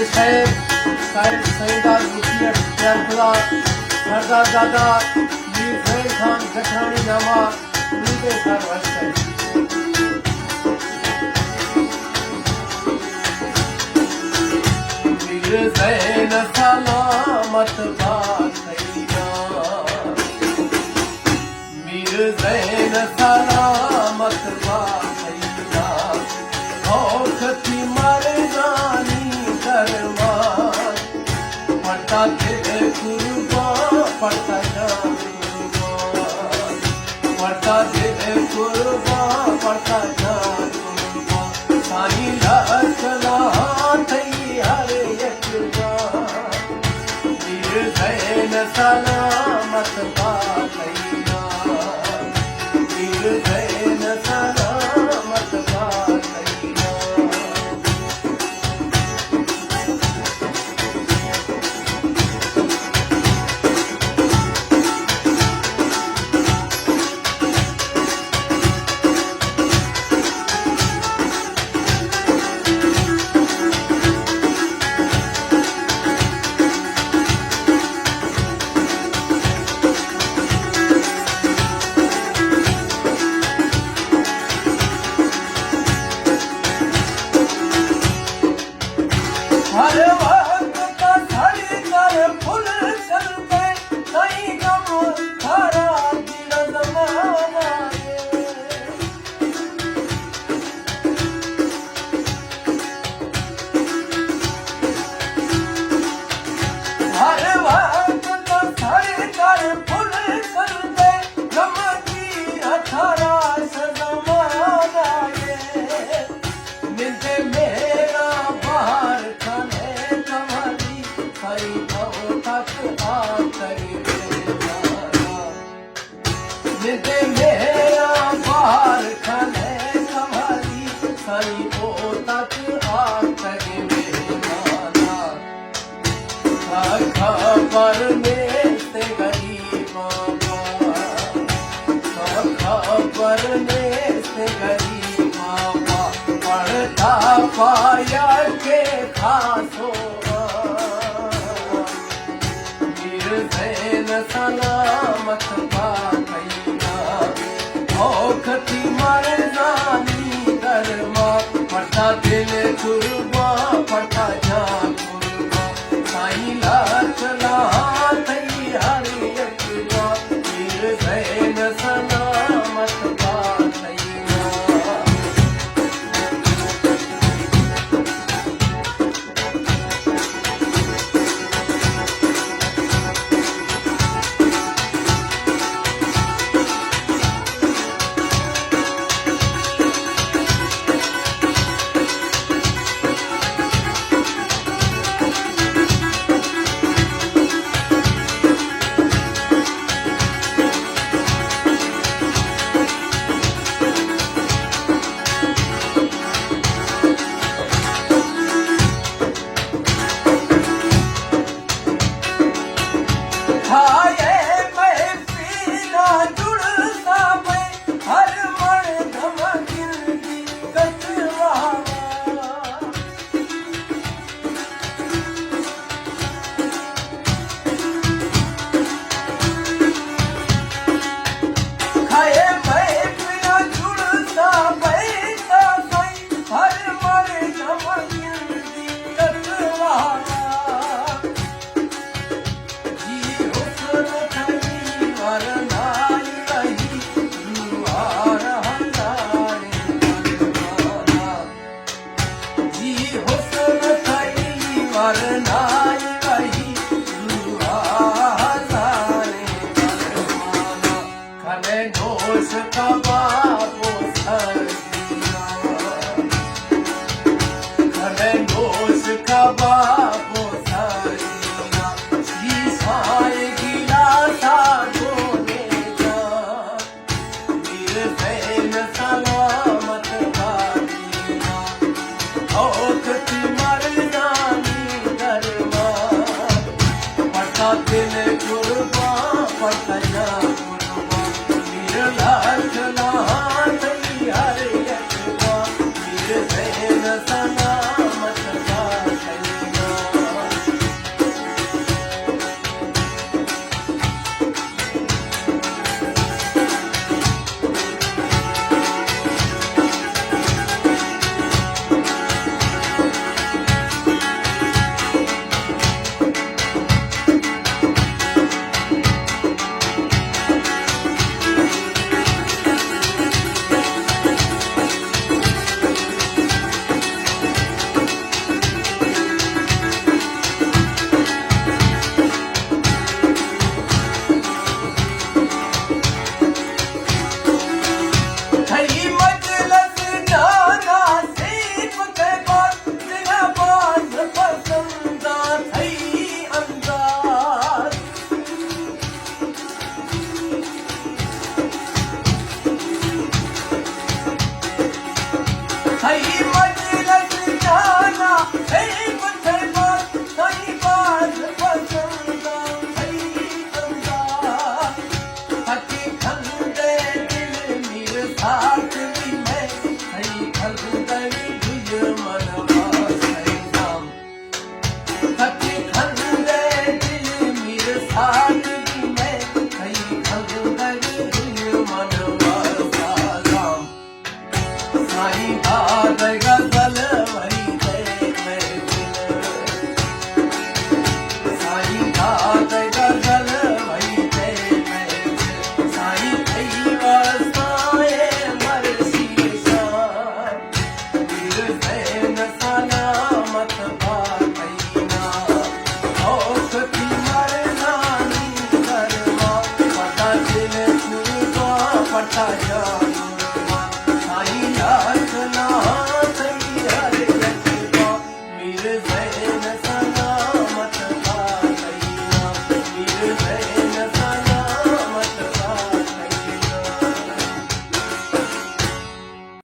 साहिब सईदार मुखिया प्यारपुरा सरदार दादा मीर फैज खान गठरानी नामा उनके सर वास्ते मीर ज़ैन सलामत बासैया मीर ज़ैन सलामत बासैया औखती मरदानी दरबार पड़ता तेरे कुर्बान पड़ता जान कुर्बान पड़ता तेरे कुर्बान पड़ता जान कुर्बान साईं लखला तैयार यकबार मीर ज़ैन सलामत बासैया मीर ज़ैन सलामत बासैया हर वक्त का धड़ी कर फुल चलते कहीं गम थारा दिल जमाना हर वक्त का धड़ी कर फुल चलते गम की थारा जमाना मिलते मेरा बाहर खाने कमाली खाई खाओ तक आकर मिलते मेरा बाहर खाने कमाली खाई खाओ तक आकर मेहमाना खबर में से गरीब खबर में से गरीब पढ़ता पाया के खासो मीर ज़ैन सलामत बासैया औखती मरदानी दरमा पड़ता दिल कुर्बान पड़ता जान कुर्बान साईं लखला तैयार यकबार मीर ज़ैन सलामत बासैया हाये मैं पीना जुड़ता मैं हर मन धमकिन की कचवावा हाये मैं पीना जुड़ता बैठा सही हर मन धमकिन की कचवावा बाबो सारिया शीशाए गिलासा धोने जा मीर ज़ैन सलामत बासैया औखती मरदानी दरबार पड़ता दिल कुर्बान पड़ता जान कुर्बान मीर लखला तैयार यकबार मीर ज़ैन सलामत बासैया ਮੇਰੇ ਨਸੀਬ